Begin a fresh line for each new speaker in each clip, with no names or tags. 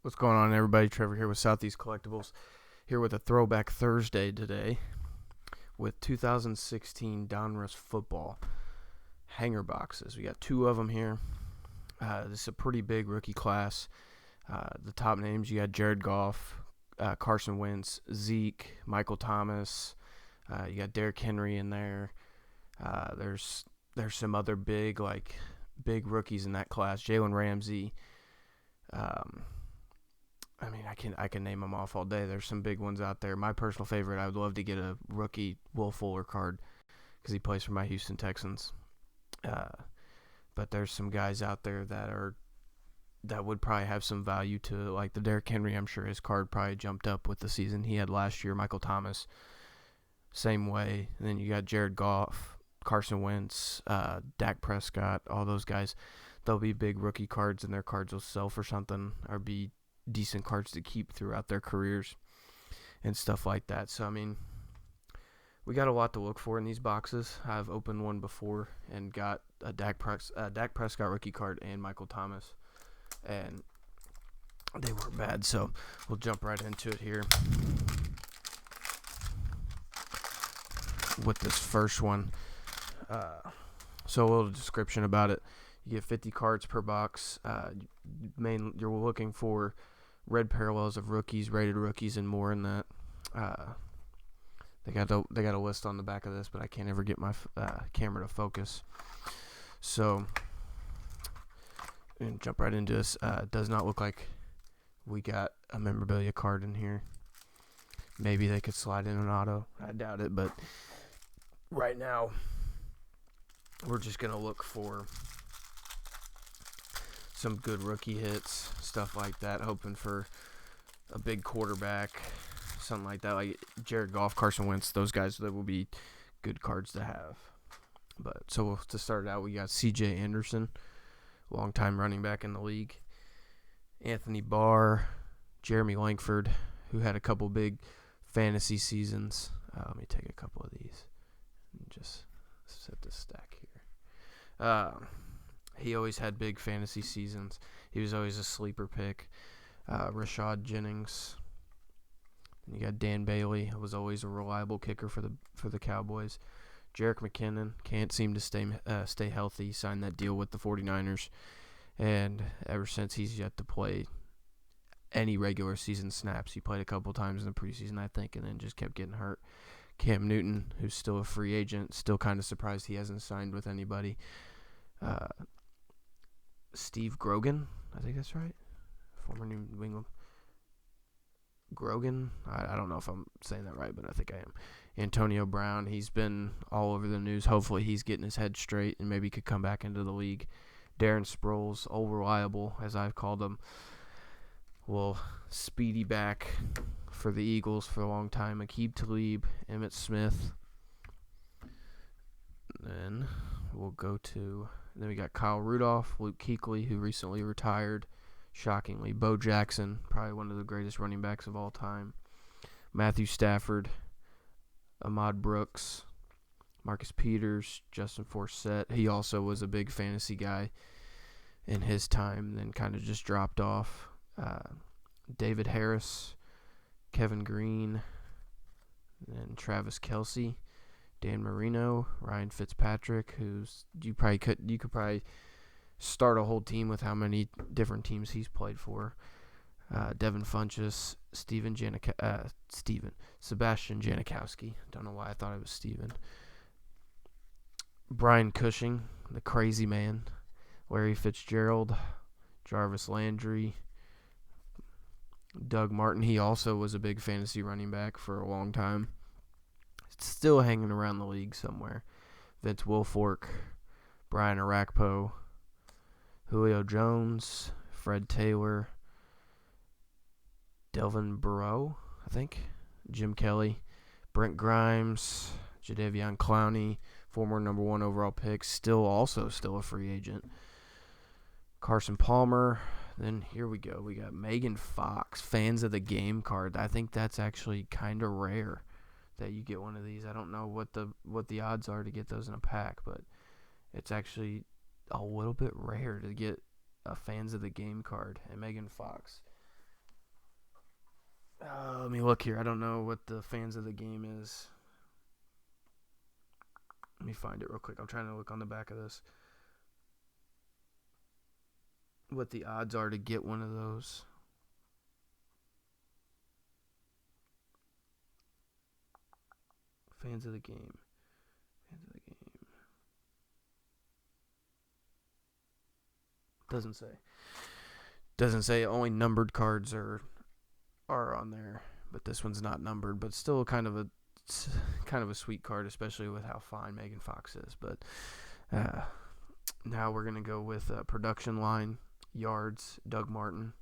What's going on, everybody? Trevor here with Southeast Collectibles, here with a Throwback Thursday today with 2016 Donruss football hanger boxes. We got two of them here. This is a pretty big rookie class. The top names, you got Jared Goff, Carson Wentz, Zeke, Michael Thomas. You got Derrick Henry in there. There's some other big rookies in that class. Jalen Ramsey. I can name them off all day. There's some big ones out there. My personal favorite, I would love to get a rookie Will Fuller card because he plays for my Houston Texans. But there's some guys out there that would probably have some value to, like the Derrick Henry. I'm sure his card probably jumped up with the season he had last year. Michael Thomas, same way. And then you got Jared Goff, Carson Wentz, Dak Prescott, all those guys. They'll be big rookie cards, and their cards will sell for something or be decent cards to keep throughout their careers and stuff like that. So, we got a lot to look for in these boxes. I've opened one before and got a Dak Prescott rookie card and Michael Thomas, and they weren't bad. So we'll jump right into it here with this first one. So a little description about it. You get 50 cards per box. You're looking for red parallels of rookies, rated rookies, and more in that. They got a list on the back of this, but I can't ever get my camera to focus. So, and jump right into this. It does not look like we got a memorabilia card in here. Maybe they could slide in an auto. I doubt it, but right now we're just gonna look for some good rookie hits, stuff like that, hoping for a big quarterback, something like that, like Jared Goff, Carson Wentz, those guys that will be good cards to have. But so to start out, we got C.J. Anderson, longtime running back in the league, Anthony Barr, Jeremy Langford, who had a couple big fantasy seasons. Let me take a couple of these and just set this stack here. He always had big fantasy seasons. He was always a sleeper pick. Rashad Jennings. And you got Dan Bailey, who was always a reliable kicker for the Cowboys. Jerick McKinnon can't seem to stay healthy. He signed that deal with the 49ers. And ever since, he's yet to play any regular season snaps. He played a couple times in the preseason, I think, and then just kept getting hurt. Cam Newton, who's still a free agent, still kind of surprised he hasn't signed with anybody. Steve Grogan, I think that's right, former New England. Grogan, I don't know if I'm saying that right, but I think I am. Antonio Brown, he's been all over the news. Hopefully he's getting his head straight and maybe could come back into the league. Darren Sproles, old reliable, as I've called him. Well, speedy back for the Eagles for a long time. Aqib Talib, Emmitt Smith. Then we got Kyle Rudolph, Luke Kuechly, who recently retired, shockingly. Bo Jackson, probably one of the greatest running backs of all time. Matthew Stafford, Ahmad Brooks, Marcus Peters, Justin Forsett. He also was a big fantasy guy in his time, then kind of just dropped off. David Harris, Kevin Green, and Travis Kelce. Dan Marino, Ryan Fitzpatrick, you could probably start a whole team with how many different teams he's played for. Devin Funchess, Sebastian Janikowski. Don't know why I thought it was Steven. Brian Cushing, the crazy man. Larry Fitzgerald, Jarvis Landry, Doug Martin. He also was a big fantasy running back for a long time. Still hanging around the league somewhere. Vince Wilfork, Brian Arakpo, Julio Jones, Fred Taylor, Delvin Burrow, I think, Jim Kelly, Brent Grimes, Jadeveon Clowney, former number 1 overall pick, still a free agent. Carson Palmer. Then here we go. We got Megan Fox, fans of the game card. I think that's actually kind of rare that you get one of these. I don't know what the odds are to get those in a pack, but it's actually a little bit rare to get a fans of the game card. And Megan Fox, Let me look here. I don't know what the fans of the game is. Let me find it real quick. I'm trying to look on the back of this. What the odds are to get one of those. Fans of the game. Fans of the game. Doesn't say. Only numbered cards are on there, but this one's not numbered, but still kind of a sweet card, especially with how fine Megan Fox is. But now we're gonna go with production line, yards, Doug Martin,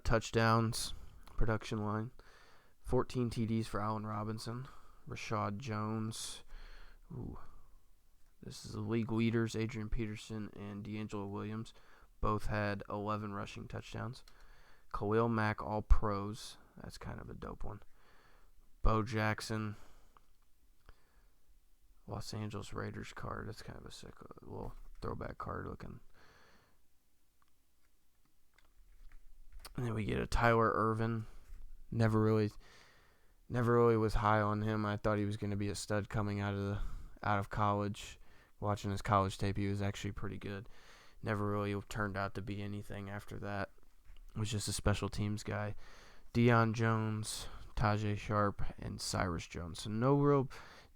touchdowns, production line, 14 TDs for Allen Robinson, Rashad Jones. Ooh. This is the league leaders, Adrian Peterson and D'Angelo Williams. Both had 11 rushing touchdowns. Khalil Mack, all pros. That's kind of a dope one. Bo Jackson, Los Angeles Raiders card. That's kind of a sick little throwback card looking. And then we get a Tyler Irvin. Never really was high on him. I thought he was going to be a stud coming out of college. Watching his college tape, he was actually pretty good. Never really turned out to be anything after that. Was just a special teams guy. Deion Jones, Tajay Sharp, and Cyrus Jones. So no real.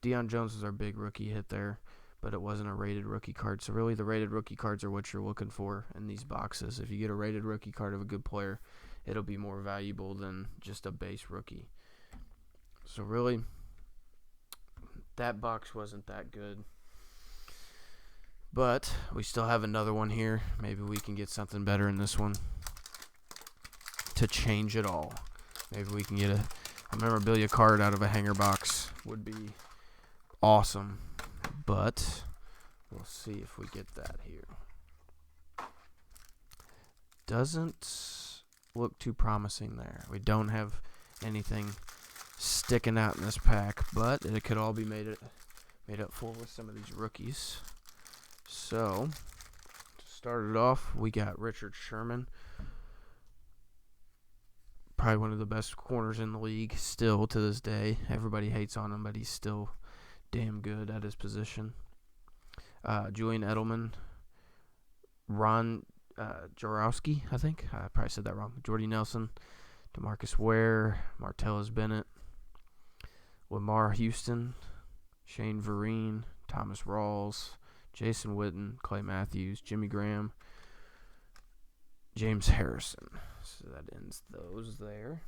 Deion Jones was our big rookie hit there, but it wasn't a rated rookie card. So really, the rated rookie cards are what you're looking for in these boxes. If you get a rated rookie card of a good player, it'll be more valuable than just a base rookie. So really, that box wasn't that good. But we still have another one here. Maybe we can get something better in this one to change it all. Maybe we can get a memorabilia card out of a hanger box. Would be awesome. But we'll see if we get that here. Doesn't look too promising there. We don't have anything sticking out in this pack, but it could all be made up for with some of these rookies. So, to start it off, we got Richard Sherman. Probably one of the best corners in the league still to this day. Everybody hates on him, but he's still damn good at his position. Julian Edelman. Ron Jaworski, I think. I probably said that wrong. Jordy Nelson. DeMarcus Ware. Martellus Bennett. Lamar Houston. Shane Vereen. Thomas Rawls. Jason Witten, Clay Matthews, Jimmy Graham, James Harrison. So that ends those there.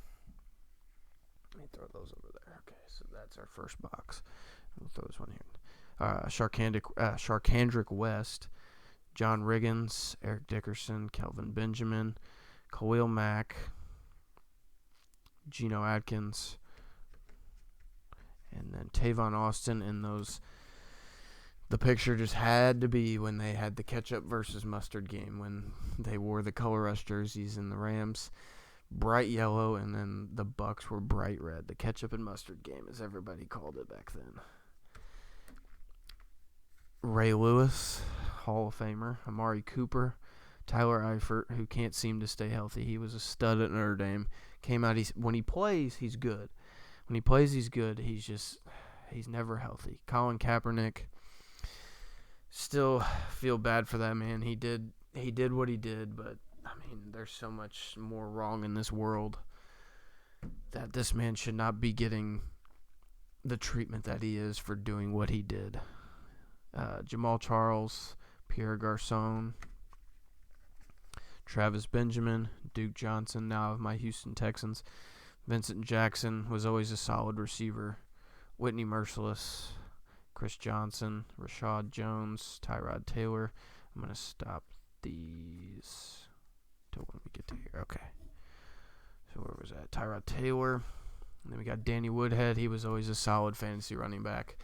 Let me throw those over there. Okay, so that's our first box. We'll throw this one here. Sharkhandrick West, John Riggins, Eric Dickerson, Kelvin Benjamin, Khalil Mack, Geno Atkins, and then Tavon Austin in those. The picture just had to be when they had the ketchup versus mustard game, when they wore the Color Rush jerseys and the Rams bright yellow, and then the Bucks were bright red. The ketchup and mustard game, as everybody called it back then. Ray Lewis, Hall of Famer. Amari Cooper, Tyler Eifert, who can't seem to stay healthy. He was a stud at Notre Dame. Came out. When he plays, he's good. When he plays, he's good. He's never healthy. Colin Kaepernick. Still feel bad for that man. He did what he did, but I mean, there's so much more wrong in this world that this man should not be getting the treatment that he is for doing what he did. Jamal Charles, Pierre Garçon, Travis Benjamin, Duke Johnson, now of my Houston Texans. Vincent Jackson was always a solid receiver. Whitney Merciless, Chris Johnson, Rashad Jones, Tyrod Taylor. I'm going to stop these till when we get to here. Okay. So where was that? Tyrod Taylor. And then we got Danny Woodhead. He was always a solid fantasy running back.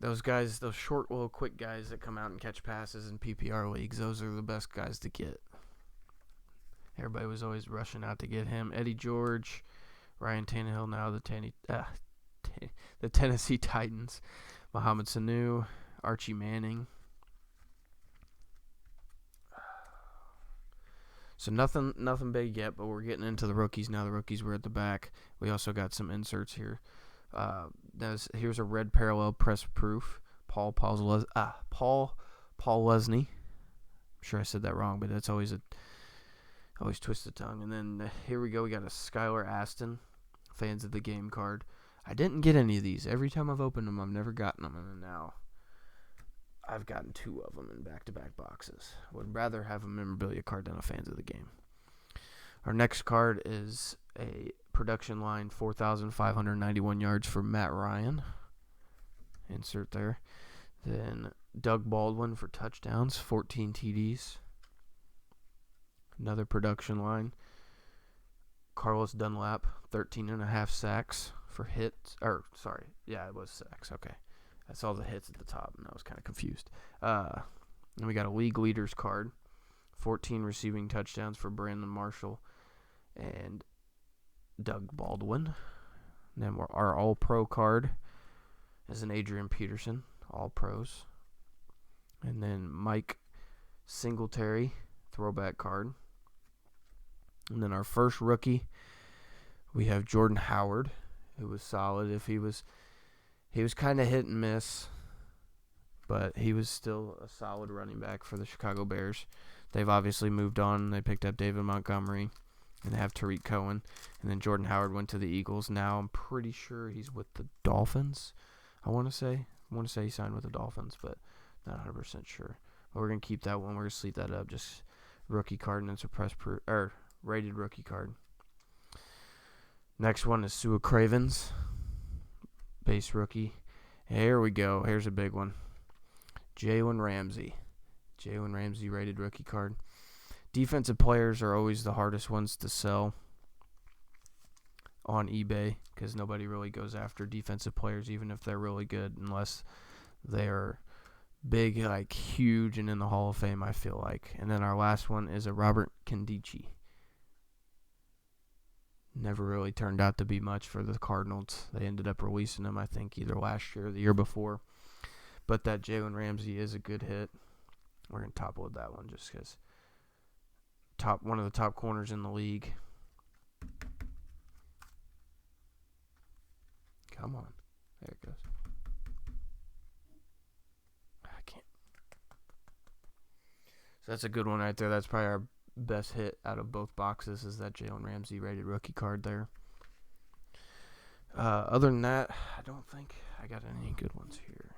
Those guys, those short, little, quick guys that come out and catch passes in PPR leagues, those are the best guys to get. Everybody was always rushing out to get him. Eddie George, Ryan Tannehill, now the Tennessee Titans. Mohamed Sanu, Archie Manning. So nothing big yet, but we're getting into the rookies now. The rookies were at the back. We also got some inserts here. Here's a red parallel press proof. Paul Lesney. I'm sure I said that wrong, but that's always twist the tongue. And then here we go. We got a Skylar Aston, fans of the game card. I didn't get any of these. Every time I've opened them, I've never gotten them, and now I've gotten 2 of them in back-to-back boxes. Would rather have a memorabilia card than a fans of the game. Our next card is a production line, 4,591 yards for Matt Ryan. Insert there. Then Doug Baldwin for touchdowns, 14 TDs. Another production line. Carlos Dunlap, 13.5 sacks for hits. It was sacks. Okay. I saw the hits at the top, and I was kind of confused. Then we got a league leaders card, 14 receiving touchdowns for Brandon Marshall and Doug Baldwin. And then our All-Pro card is an Adrian Peterson, All-Pros. And then Mike Singletary, throwback card. And then our first rookie, we have Jordan Howard, who was solid. He was kind of hit and miss, but he was still a solid running back for the Chicago Bears. They've obviously moved on. They picked up David Montgomery, and they have Tariq Cohen. And then Jordan Howard went to the Eagles. Now I'm pretty sure he's with the Dolphins, I want to say. He signed with the Dolphins, but not 100% sure. But we're going to keep that one. We're going to sleep that up. Just rookie card, and it's a rated rookie card. Next one is Sua Cravens, base rookie. Here we go. Here's a big one. Jalen Ramsey rated rookie card. Defensive players are always the hardest ones to sell on eBay because nobody really goes after defensive players, even if they're really good, unless they're big, like huge, and in the Hall of Fame, I feel like. And then our last one is a Robert Nkemdiche. Never really turned out to be much for the Cardinals. They ended up releasing him, I think, either last year or the year before. But that Jalen Ramsey is a good hit. We're going to top load that one just because one of the top corners in the league. Come on. There it goes. I can't. So that's a good one right there. That's probably our best hit out of both boxes is that Jalen Ramsey rated rookie card there. Other than that, I don't think I got any good ones here.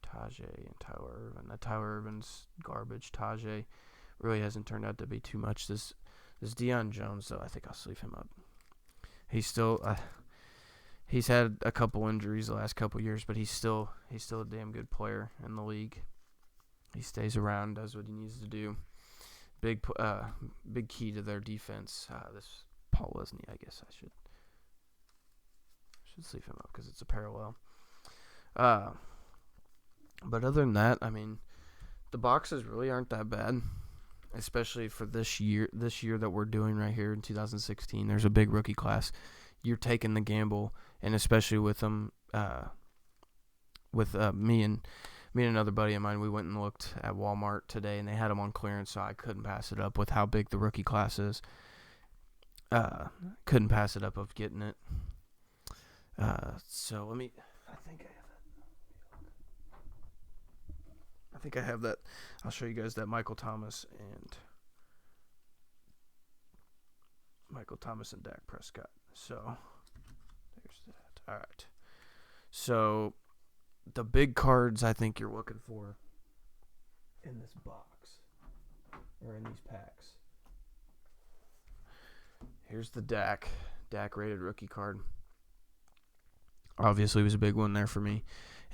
Tajay and Tyler Irvin. That Tyler Irvin's garbage. Tajay really hasn't turned out to be too much. This Deion Jones, though, I think I'll sleeve him up. He's still he's had a couple injuries the last couple years, but he's still a damn good player in the league. He stays around, does what he needs to do. Big key to their defense. This Paul Lesney, I guess I should sleeve him up because it's a parallel. But other than that, I mean, the boxes really aren't that bad, especially for this year that we're doing right here in 2016. There's a big rookie class. You're taking the gamble, and especially with them, me and another buddy of mine, we went and looked at Walmart today, and they had them on clearance, so I couldn't pass it up with how big the rookie class is. Couldn't pass it up of getting it. So let me. I think I have that. I'll show you guys that Michael Thomas and Dak Prescott. So there's that. All right. So the big cards I think you're looking for in this box or in these packs. Here's the Dak rated rookie card. Obviously, it was a big one there for me.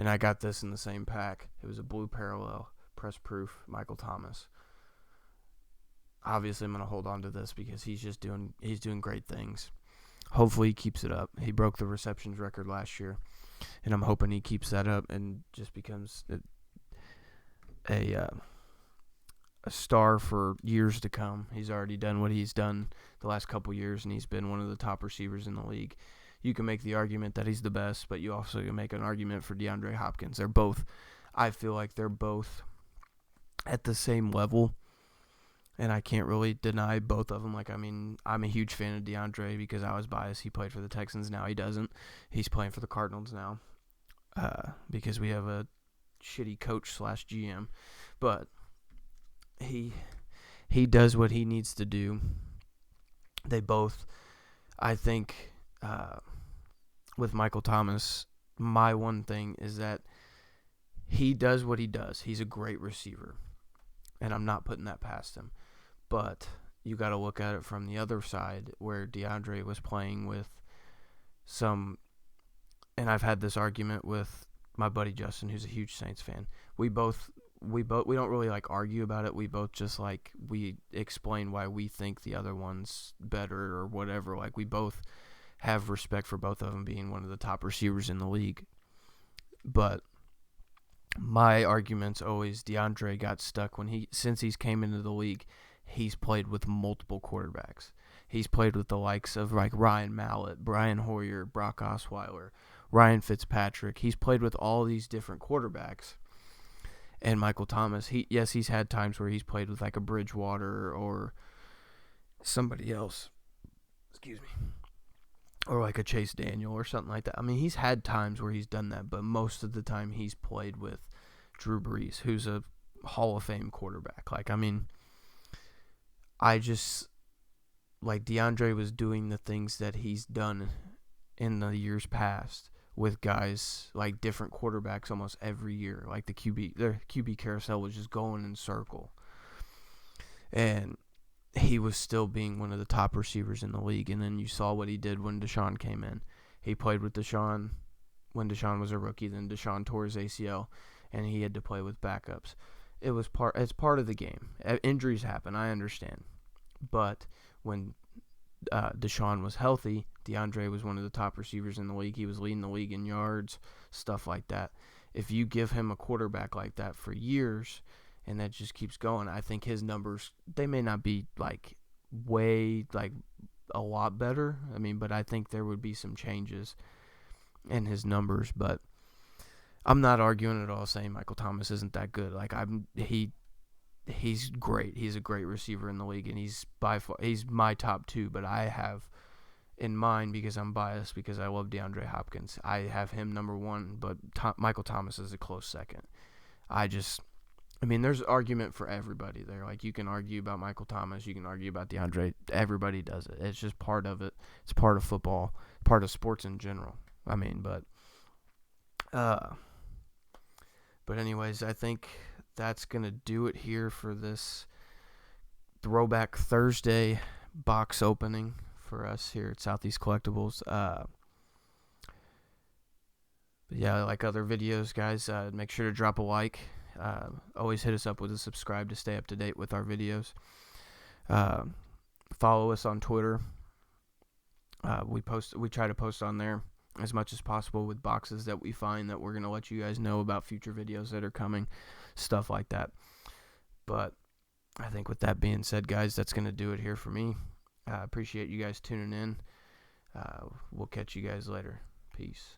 And I got this in the same pack. It was a blue parallel, press proof, Michael Thomas. Obviously, I'm going to hold on to this because he's doing great things. Hopefully, he keeps it up. He broke the receptions record last year, and I'm hoping he keeps that up and just becomes a star for years to come. He's already done what he's done the last couple years, and he's been one of the top receivers in the league. You can make the argument that he's the best, but you also can make an argument for DeAndre Hopkins. I feel like they're both at the same level and I can't really deny both of them. Like, I mean, I'm a huge fan of DeAndre because I was biased. He played for the Texans. Now he doesn't. He's playing for the Cardinals now because we have a shitty coach / GM. But he does what he needs to do. They both, I think, with Michael Thomas, my one thing is that he does what he does. He's a great receiver, and I'm not putting that past him. But you got to look at it from the other side where DeAndre was playing with some, and I've had this argument with my buddy Justin, who's a huge Saints fan. We don't really like argue about it. We both just like, we explain why we think the other one's better or whatever. Like, we both have respect for both of them being one of the top receivers in the league. But my argument's always DeAndre got stuck since he's came into the league. He's played with multiple quarterbacks. He's played with the likes of like Ryan Mallett, Brian Hoyer, Brock Osweiler, Ryan Fitzpatrick. He's played with all these different quarterbacks. And Michael Thomas, he's had times where he's played with like a Bridgewater or somebody else. Excuse me. Or like a Chase Daniel or something like that. I mean, he's had times where he's done that, but most of the time he's played with Drew Brees, who's a Hall of Fame quarterback. Like, I mean, I just, like, DeAndre was doing the things that he's done in the years past with guys, like different quarterbacks almost every year. Like the QB carousel was just going in circle. And he was still being one of the top receivers in the league. And then you saw what he did when Deshaun came in. He played with Deshaun when Deshaun was a rookie. Then Deshaun tore his ACL, and he had to play with backups. It's part of the game. Injuries happen, I understand. But when Deshaun was healthy, DeAndre was one of the top receivers in the league. He was leading the league in yards, stuff like that. If you give him a quarterback like that for years, and that just keeps going, I think his numbers, they may not be like way like a lot better. I mean, but I think there would be some changes in his numbers. But I'm not arguing at all saying Michael Thomas isn't that good. Like, he's great. He's a great receiver in the league, and he's my top 2. But I have in mind, because I'm biased, because I love DeAndre Hopkins, I have him number 1. But Michael Thomas is a close second. I mean, there's argument for everybody there. Like, you can argue about Michael Thomas, you can argue about DeAndre. Everybody does it. It's just part of it. It's part of football, part of sports in general. I mean, but anyways, I think that's going to do it here for this Throwback Thursday box opening for us here at Southeast Collectibles. But yeah, like other videos, guys, make sure to drop a like. Always hit us up with a subscribe to stay up to date with our videos. Follow us on Twitter. We try to post on there as much as possible with boxes that we find that we're going to let you guys know about future videos that are coming, stuff like that. But I think with that being said, guys, that's going to do it here for me. Appreciate you guys tuning in. We'll catch you guys later. Peace.